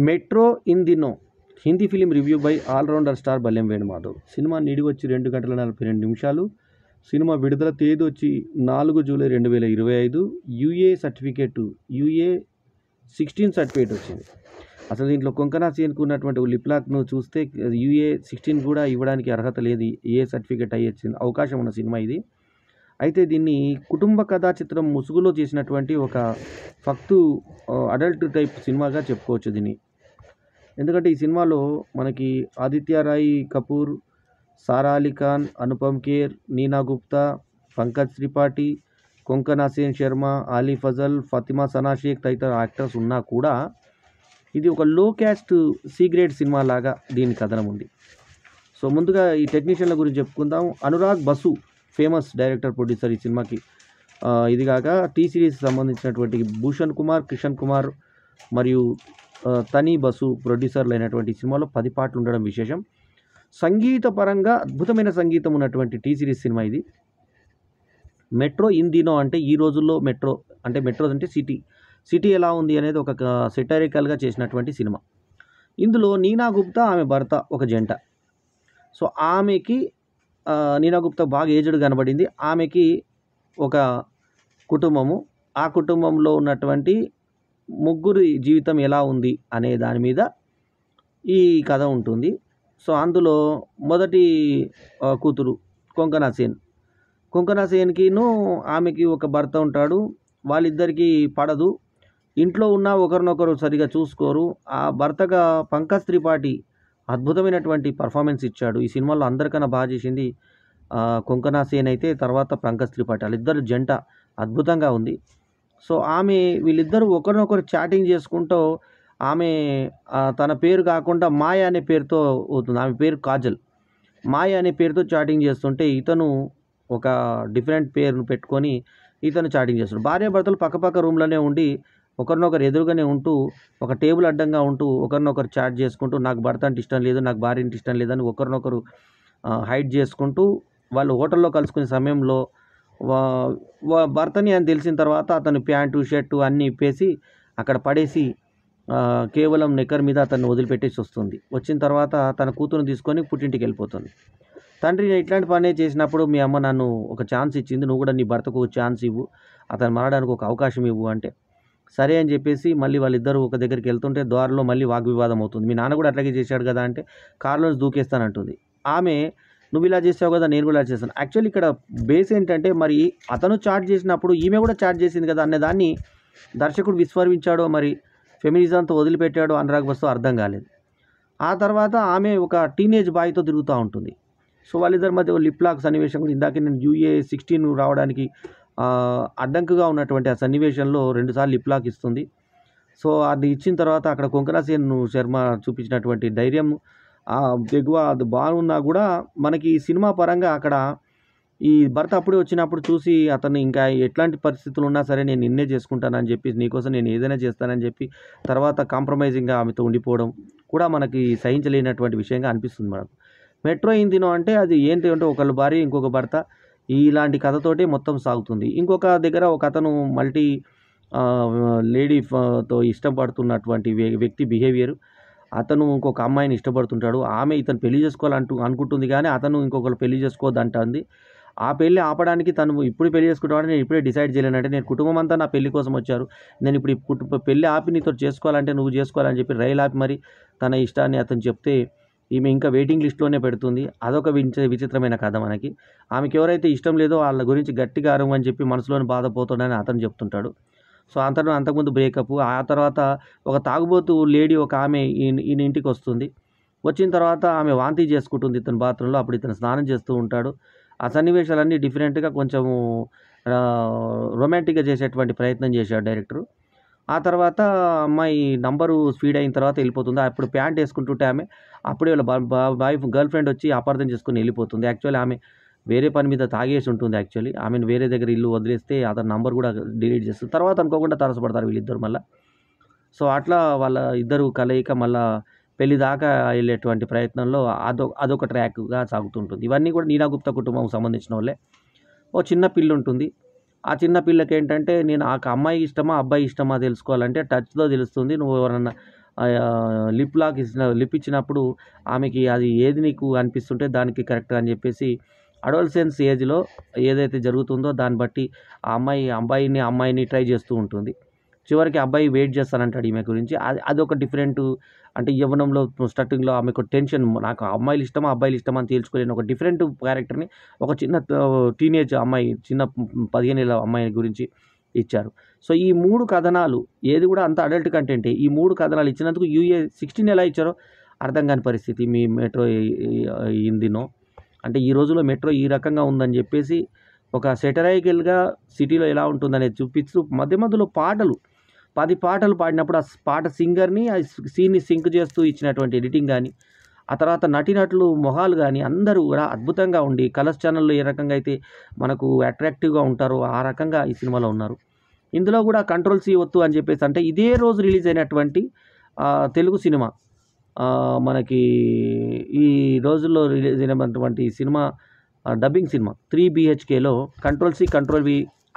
Metro In Dino Hindi film review by allrounder star Ballem Venumadhav. Cinema నిడివి వచ్చి 2 గంటల 42 నిమిషాలు. సినిమా విడుదల తేదీ వచ్చి 4 July 2025. UA certificate UA 16 certificate వచ్చింది. అసలు దీంట్లో కొంకనా సీన్కు ఉన్నటువంటి లిప్ లాక్ను చూస్తే యూఏ 16 కూడా ఇవ్వడానికి అర్హత లేదు. ఏ సర్టిఫికేట్ అయ్యే అవకాశం ఉన్న సినిమా ఇది. అయితే దీన్ని కుటుంబ కథా చిత్రం ముసుగులో చేసినటువంటి ఒక ఫక్తు అడల్ట్ టైప్ సినిమాగా చెప్పుకోవచ్చు దీన్ని. ఎందుకంటే ఈ సినిమాలో మనకి ఆదిత్య రాయ్ కపూర్, సారా అలీ ఖాన్, అనుపమ్ ఖేర్, నీనా గుప్తా, పంకజ్ త్రిపాఠి, కొంకనా సేన్ శర్మ, ఆలీ ఫజల్, ఫాతిమా సనా షేక్ తదితర యాక్టర్స్ ఉన్నా కూడా ఇది ఒక లో క్యాస్ట్ సి గ్రేడ్ సినిమా లాగా దీని కథనం ఉంది. సో ముందుగా ఈ టెక్నీషియన్ల గురించి చెప్పుకుందాం. Anurag Basu famous director producer ఈ సినిమాకి. ఇది కాక టీ సిరీస్ సంబంధించినటువంటి భూషణ్ కుమార్, కిషన్ కుమార్ మరియు తనీ బసు ప్రొడ్యూసర్లు అయినటువంటి సినిమాలో 10 పాటలు ఉండడం విశేషం. సంగీత పరంగా అద్భుతమైన సంగీతం ఉన్నటువంటి టీ సిరీస్ సినిమా ఇది. మెట్రో ఇన్ ది నో అంటే ఈ రోజుల్లో మెట్రో అంటే సిటీ ఎలా ఉంది అనేది ఒక సెటరికల్గా చేసినటువంటి సినిమా. ఇందులో నీనా గుప్తా ఆమె భర్త ఒక జంట. సో ఆమెకి నీనా గుప్తా బాగా ఏజ్డ్ కనబడింది. ఆమెకి ఒక కుటుంబము, ఆ కుటుంబంలో ఉన్నటువంటి ముగ్గురి జీవితం ఎలా ఉంది అనే దాని మీద ఈ కథ ఉంటుంది. సో అందులో మొదటి కూతురు కొంకనా సేన్కిను ఆమెకి ఒక భర్త ఉంటాడు. వాళ్ళిద్దరికీ పడదు, ఇంట్లో ఉన్న ఒకరినొకరు సరిగా చూసుకోరు. ఆ భర్తగా పంకజ్ త్రిపాఠి అద్భుతమైనటువంటి పర్ఫార్మెన్స్ ఇచ్చాడు. ఈ సినిమాలో అందరికన్నా బాగా చేసింది కొంకనా సేన్ అయితే, తర్వాత పంకజ్ త్రిపాఠి. వాళ్ళిద్దరు జంట అద్భుతంగా ఉంది. సో వీళ్ళిద్దరూ ఒకరినొకరు చాటింగ్ చేసుకుంటూ ఆమె తన పేరు కాకుండా మాయ అనే పేరుతో అవుతుంది. ఆమె పేరు కాజల్. మాయ అనే పేరుతో చాటింగ్ చేస్తుంటే ఇతను ఒక డిఫరెంట్ పేరును పెట్టుకొని ఇతను చాటింగ్ చేస్తాడు. భార్యాభర్తలు పక్కపక్క రూమ్లోనే ఉండి ఒకరినొకరు ఎదురుగానే ఉంటూ ఒక టేబుల్ అడ్డంగా ఉంటూ ఒకరినొకరు చాట్ చేసుకుంటూ నాకు భర్త అంటే ఇష్టం లేదు, నాకు భార్య అంటే ఇష్టం లేదని ఒకరినొకరు హైడ్ చేసుకుంటూ వాళ్ళు హోటల్లో కలుసుకునే సమయంలో భర్తని అని తెలిసిన తర్వాత అతను ప్యాంటు షర్టు అన్నీ ఇప్పేసి అక్కడ పడేసి కేవలం నెక్కర్ మీద అతన్ని వదిలిపెట్టేసి వస్తుంది. వచ్చిన తర్వాత తన కూతురుని తీసుకొని పుట్టింటికి వెళ్ళిపోతుంది. తండ్రి ఇట్లాంటి పనే చేసినప్పుడు మీ అమ్మ నన్ను ఒక ఛాన్స్ ఇచ్చింది, నువ్వు కూడా నీ భర్తకు ఒక ఛాన్స్ ఇవ్వు, అతను మారడానికి ఒక అవకాశం ఇవ్వు అంటే సరే అని చెప్పేసి మళ్ళీ వాళ్ళిద్దరూ ఒక దగ్గరికి వెళ్తుంటే దారిలో మళ్ళీ వాగ్వివాదం అవుతుంది. మీ నాన్న కూడా అట్లాగే చేశాడు కదా అంటే కారులోంచి దూకేస్తానంటుంది. ఆమె నువ్వు ఇలా చేసావు కదా, నేను కూడా ఇలా చేస్తాను. యాక్చువల్లీ ఇక్కడ బేస్ ఏంటంటే మరి అతను చాట్ చేసినప్పుడు ఈమె కూడా చాట్ చేసింది కదా అనే దాన్ని దర్శకుడు విస్మరించాడో మరి ఫెమినిజంతో వదిలిపెట్టాడో అనురాగ్ బసు అర్థం కాలేదు. ఆ తర్వాత ఆమె ఒక టీనేజ్ బాయ్తో తిరుగుతూ ఉంటుంది. సో వాళ్ళిద్దరి మధ్య లిప్ లాక్ సన్నివేశం కూడా ఇందాక నేను యూఏ 16 రావడానికి అడ్డంకుగా ఉన్నటువంటి ఆ సన్నివేశంలో 2 సార్లు లిప్ లాక్ ఇస్తుంది. సో అది ఇచ్చిన తర్వాత అక్కడ కొంకనా సేన్ శర్మ చూపించినటువంటి ధైర్యం ఎగువ అది బాగున్నా కూడా మనకి సినిమా పరంగా అక్కడ ఈ భర్త అప్పుడే వచ్చినప్పుడు చూసి అతను ఇంకా ఎట్లాంటి పరిస్థితులు ఉన్నా సరే నేను నిన్నే చేసుకుంటానని చెప్పి నీకోసం నేను ఏదైనా చేస్తానని చెప్పి తర్వాత కాంప్రమైజింగ్గా ఆమెతో ఉండిపోవడం కూడా మనకి సహించలేనటువంటి విషయంగా అనిపిస్తుంది మనకు. మెట్రో ఇన్ ది నో అంటే అది ఏంటి అంటే ఒకళ్ళ భార్య ఇంకొక భర్త ఇలాంటి కథతోటే మొత్తం సాగుతుంది. ఇంకొక దగ్గర ఒక అతను మల్టీ లేడీతో ఇష్టపడుతున్నటువంటి వ్యక్తి బిహేవియర్. అతను ఇంకొక అమ్మాయిని ఇష్టపడుతుంటాడు. ఆమె ఇతను పెళ్లి అనుకుంటుంది కానీ అతను ఇంకొకరు పెళ్లి చేసుకోవద్దంటుంది. ఆ పెళ్ళి ఆపడానికి తను ఇప్పుడు పెళ్లి చేసుకుంటామని నేను ఇప్పుడే డిసైడ్ చేయలేనంటే నేను కుటుంబం అంతా నా పెళ్లి కోసం వచ్చారు, నేను ఇప్పుడు పెళ్లి ఆపి నీతో చేసుకోవాలంటే నువ్వు చేసుకోవాలని చెప్పి రైలు ఆపి మరి తన ఇష్టాన్ని అతను చెప్తే ఈమె ఇంకా వెయిటింగ్ లిస్ట్లోనే పెడుతుంది. అదొక విచిత్రమైన కథ మనకి. ఆమెకి ఎవరైతే ఇష్టం లేదో వాళ్ళ గురించి గట్టిగా అరవని చెప్పి మనసులోని బాధపోతాడని అతను చెప్తుంటాడు. సో అంతకుముందు బ్రేకప్. ఆ తర్వాత ఒక తాగుబోతు లేడీ ఒక ఆమె ఈయన ఇంటికి వస్తుంది. వచ్చిన తర్వాత ఆమె వాంతి చేసుకుంటుంది ఇతను బాత్రూంలో. అప్పుడు ఇతను స్నానం చేస్తూ ఉంటాడు. ఆ సన్నివేశాలన్నీ డిఫరెంట్గా కొంచెము రొమాంటిక్గా చేసేటువంటి ప్రయత్నం చేశాడు డైరెక్టరు. ఆ తర్వాత అమ్మాయి నంబరు స్పీడ్ అయిన తర్వాత వెళ్ళిపోతుంది. అప్పుడు ప్యాంట్ వేసుకుంటుంటే ఆమె అప్పుడే వాళ్ళ గర్ల్ ఫ్రెండ్ వచ్చి అపార్థం చేసుకుని వెళ్ళిపోతుంది. యాక్చువల్లీ ఆమె వేరే పని మీద తాగేసి ఉంటుంది. యాక్చువల్లీ ఆమెను వేరే దగ్గర ఇల్లు వదిలేస్తే అతని నంబర్ కూడా డిలీట్ చేస్తుంది. తర్వాత అనుకోకుండా తరసపడతారు వీళ్ళిద్దరు మళ్ళీ. సో అట్లా వాళ్ళ ఇద్దరు కలయిక మళ్ళీ పెళ్లి దాకా వెళ్ళేటువంటి ప్రయత్నంలో అదొక ట్రాక్గా సాగుతుంటుంది. ఇవన్నీ కూడా నీనా గుప్తా కుటుంబం సంబంధించిన వాళ్ళే. ఓ చిన్న పిల్ల ఉంటుంది. ఆ చిన్న పిల్లకి ఏంటంటే నేను ఆ అమ్మాయి ఇష్టమా అబ్బాయి ఇష్టమా తెలుసుకోవాలంటే టచ్లో తెలుస్తుంది. నువ్వు ఎవరన్నా లిప్ ఇచ్చినప్పుడు ఆమెకి అది ఏది నీకు అనిపిస్తుంటే దానికి కరెక్ట్ అని చెప్పేసి అడోలసెన్స్ ఏజ్లో ఏదైతే జరుగుతుందో దాన్ని బట్టి ఆ అమ్మాయిని ట్రై చేస్తూ ఉంటుంది. చివరికి అబ్బాయి వెయిట్ చేస్తానంటాడు ఈమె గురించి. అదొక డిఫరెంట్, అంటే యవ్వనంలో స్టార్టింగ్లో ఆమెకు టెన్షన్, నాకు అమ్మాయిలు ఇష్టమా అబ్బాయిలు ఇష్టమా అని తేల్చుకోలేని ఒక డిఫరెంట్ క్యారెక్టర్ని ఒక చిన్న టీనేజ్ అమ్మాయి, చిన్న 15 ఏళ్ళ అమ్మాయి గురించి ఇచ్చారు. సో ఈ 3 కథనాలు ఏది కూడా అంత అడల్ట్ కంటెంటే. ఈ 3 కథనాలు ఇచ్చినందుకు UA 16 ఎలా ఇచ్చారో అర్థం కాని పరిస్థితి మీ మెట్రో హిందీనో. అంటే ఈ రోజుల్లో మెట్రో ఈ రకంగా ఉందని చెప్పేసి ఒక సెటరైకల్గా సిటీలో ఎలా ఉంటుందనేది చూపిస్తూ మధ్యలో పాటలు 10 పాటలు పాడినప్పుడు ఆ పాట సింగర్ని ఆ సీన్ని సింక్ చేస్తూ ఇచ్చినటువంటి ఎడిటింగ్ కానీ, ఆ తర్వాత నటీనటులు మొహాలు కానీ అందరూ కూడా అద్భుతంగా ఉండి, కలర్స్ ఛానల్లో ఏ రకంగా అయితే మనకు అట్రాక్టివ్గా ఉంటారో ఆ రకంగా ఈ సినిమాలో ఉన్నారు. ఇందులో కూడా కంట్రోల్ C ఒత్తు అని చెప్పేసి, అంటే ఇదే రోజు రిలీజ్ అయినటువంటి తెలుగు సినిమా, మనకి ఈ రోజుల్లో రిలీజ్ అయినటువంటి సినిమా డబ్బింగ్ సినిమా 3 BHKలో కంట్రోల్ C కంట్రోల్ V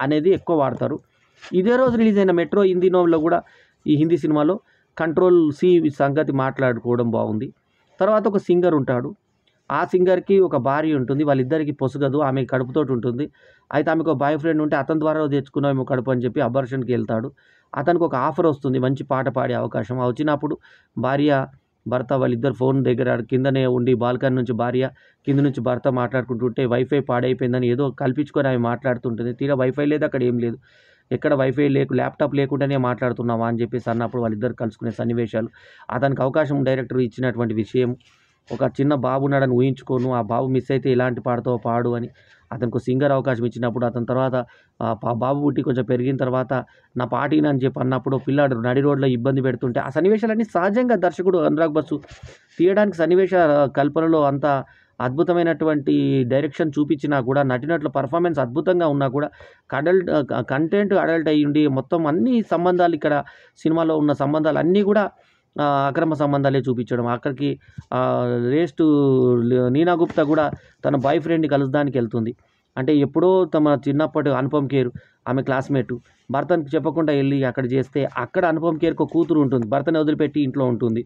అనేది ఎక్కువ వాడతారు. ఇదే రోజు రిలీజ్ అయిన మెట్రో హిందీలో కూడా ఈ హిందీ సినిమాలో కంట్రోల్ C సంగతి మాట్లాడుకోవడం బాగుంది. తర్వాత ఒక సింగర్ ఉంటాడు, ఆ సింగర్కి ఒక భార్య ఉంటుంది, వాళ్ళిద్దరికి పొసగదు, ఆమె కడుపుతోటి ఉంటుంది. అయితే ఆమెకు ఒక బాయ్ ఫ్రెండ్ ఉంటే అతని ద్వారా తెచ్చుకున్నామేమో కడుపు అని చెప్పి అబార్షన్కి వెళ్తాడు. అతనికి ఒక ఆఫర్ వస్తుంది, మంచి పాట పాడే అవకాశం. వచ్చినప్పుడు భర్త వాళ్ళిద్దరు ఫోన్ దగ్గర కిందనే ఉండి బాల్కనీ నుంచి భార్య, కింద నుంచి భర్త మాట్లాడుకుంటుంటే వైఫై పాడైపోయిందని ఏదో కల్పించుకొని ఆమె మాట్లాడుతుంటుంది. తీరా వైఫై లేదు, అక్కడ ఏం లేదు, ఎక్కడ వైఫై ల్యాప్టాప్ లేకుండానే మాట్లాడుతున్నావా అని చెప్పేసి అన్నప్పుడు వాళ్ళిద్దరు కలుసుకునే సన్నివేశాలు, అతనికి అవకాశం డైరెక్టర్ ఇచ్చినటువంటి విషయం, ఒక చిన్న బాబు ఉన్నాడని ఊహించుకోను, ఆ బాబు మిస్ అయితే ఎలాంటి పాడతావో పాడు అని అతనికి సింగర్ అవకాశం ఇచ్చినప్పుడు, అతని తర్వాత బాబు పుట్టి కొంచెం పెరిగిన తర్వాత నా పాటినని చెప్పి అన్నప్పుడు పిల్లాడు నడి రోడ్లో ఇబ్బంది పెడుతుంటే ఆ సన్నివేశాలన్నీ సహజంగా దర్శకుడు అనురాగ్ బసు తీయడానికి సన్నివేశ కల్పనలో అంత అద్భుతమైనటువంటి డైరెక్షన్ చూపించినా కూడా, నటినట్ల పర్ఫార్మెన్స్ అద్భుతంగా ఉన్నా కూడా కంటెంట్ అడల్ట్ అయ్యి ఉండి మొత్తం అన్ని సంబంధాలు, ఇక్కడ సినిమాలో ఉన్న సంబంధాలు అన్నీ కూడా అక్రమ సంబంధాలే చూపించడం. అక్కడికి రేస్ట్ నీనా గుప్తా కూడా తన బాయ్ ఫ్రెండ్ని కలుసడానికి వెళ్తుంది. అంటే ఎప్పుడో తమ చిన్నప్పటి అనుపమ్ ఖేర్ ఆమె క్లాస్మేటు భర్తనికి చెప్పకుండా వెళ్ళి అక్కడ చేస్తే, అక్కడ అనుపమ్ ఖేర్కి ఒక కూతురు ఉంటుంది, భర్తని వదిలిపెట్టి ఇంట్లో ఉంటుంది.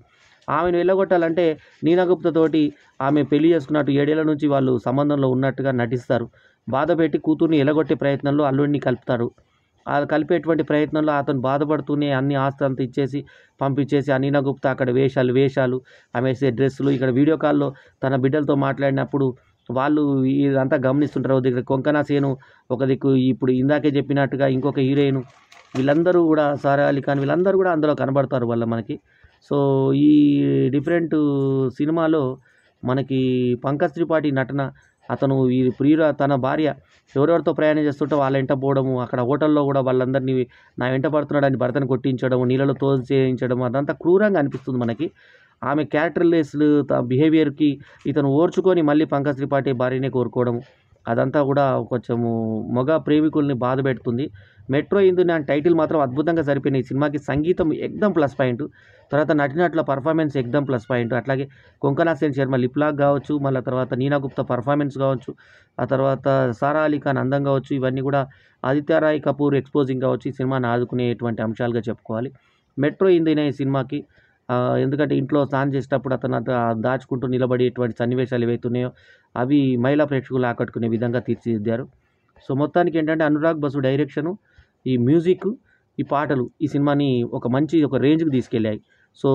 ఆమెను వెళ్ళగొట్టాలంటే నీనా గుప్తా తోటి ఆమె పెళ్లి చేసుకున్నట్టు 7 ఏళ్ల నుంచి వాళ్ళు సంబంధంలో ఉన్నట్టుగా నటిస్తారు. బాధ పెట్టి కూతుర్ని ఎలగొట్టే ప్రయత్నంలో అల్లుడిని కలుపుతారు. ఆ కలిపేటువంటి ప్రయత్నంలో అతను బాధపడుతూనే అన్ని ఆస్తి అంతా ఇచ్చేసి పంపించేసి ఆ నీనా గుప్తా అక్కడ వేషాలు ఆమె వేసే డ్రెస్సులు, ఇక్కడ వీడియో కాల్లో తన బిడ్డలతో మాట్లాడినప్పుడు వాళ్ళు ఇదంతా గమనిస్తుంటారు. దగ్గర కొంకనా సేను ఒక దిక్కు, ఇప్పుడు ఇందాకే చెప్పినట్టుగా ఇంకొక హీరోయిన్, వీళ్ళందరూ కూడా సారా అలీ ఖాన్ వీళ్ళందరూ కూడా అందులో కనబడతారు వల్ల మనకి. సో ఈ డిఫరెంట్ సినిమాలో మనకి పంకజ్ త్రిపాఠి నటన, అతను ఈ తన భార్య ఎవరెవరితో ప్రయాణం చేస్తుంటే వాళ్ళ వెంట పోవడము, అక్కడ హోటల్లో కూడా వాళ్ళందరినీ నా వెంట పడుతున్నాడని భర్తను కొట్టించడం, నీళ్ళలో తోసి చేయించడం, అదంతా క్రూరంగా అనిపిస్తుంది మనకి. ఆమె క్యారెక్టర్లెస్ బిహేవియర్కి ఇతను ఓర్చుకొని మళ్ళీ పంకజ్ త్రిపాఠి భార్యనే కోరుకోవడం, అదంతా కూడా కొంచెము మగ ప్రేమికుల్ని బాధ పెడుతుంది. మెట్రో హిందీ నా టైటిల్ మాత్రం అద్భుతంగా సరిపోయిన ఈ సినిమాకి సంగీతం ఎక్దమ్ ప్లస్ పాయింట్, తర్వాత నటినట్ల పర్ఫార్మెన్స్ ఎక్దమ్ ప్లస్ పాయింట్, అట్లాగే కొంకనా సేన్ శర్మ లిప్లాక్ కావచ్చు, మళ్ళీ తర్వాత నీనా గుప్తా పర్ఫార్మెన్స్ కావచ్చు, ఆ తర్వాత సారా అలీ ఖాన్ అందం కావచ్చు, ఇవన్నీ కూడా ఆదిత్య రాయ్ కపూర్ ఎక్స్పోజింగ్ కావచ్చు, ఈ సినిమాని ఆదుకునేటువంటి అంశాలుగా చెప్పుకోవాలి. మెట్రో హిందీనే ఈ సినిమాకి, ఎందుకంటే ఇంట్లో స్నానం చేసేటప్పుడు అతను దాచుకుంటూ నిలబడేటువంటి సన్నివేశాలు ఏవైతున్నాయో అవి మహిళా ప్రేక్షకులు ఆకట్టుకునే విధంగా తీర్చిదిద్దారు. సో మొత్తానికి ఏంటంటే అనురాగ్ బసు డైరెక్షను, ఈ మ్యూజిక్, ఈ పాటలు ఈ సినిమాని ఒక రేంజ్కి తీసుకెళ్ళాయి. So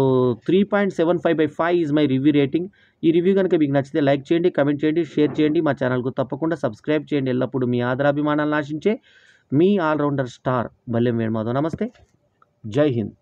3.75/5 is my review rating. ఈ రివ్యూ కనుక మీకు నచ్చితే లైక్ చేయండి, కమెంట్ చేయండి, షేర్ చేయండి, మా ఛానల్కు తప్పకుండా సబ్స్క్రైబ్ చేయండి. ఎల్లప్పుడూ మీ ఆదరాభిమానాలను ఆశించే మీ ఆల్రౌండర్ స్టార్ బల్లెం వేణుమాధవ్. నమస్తే, జై హింద్.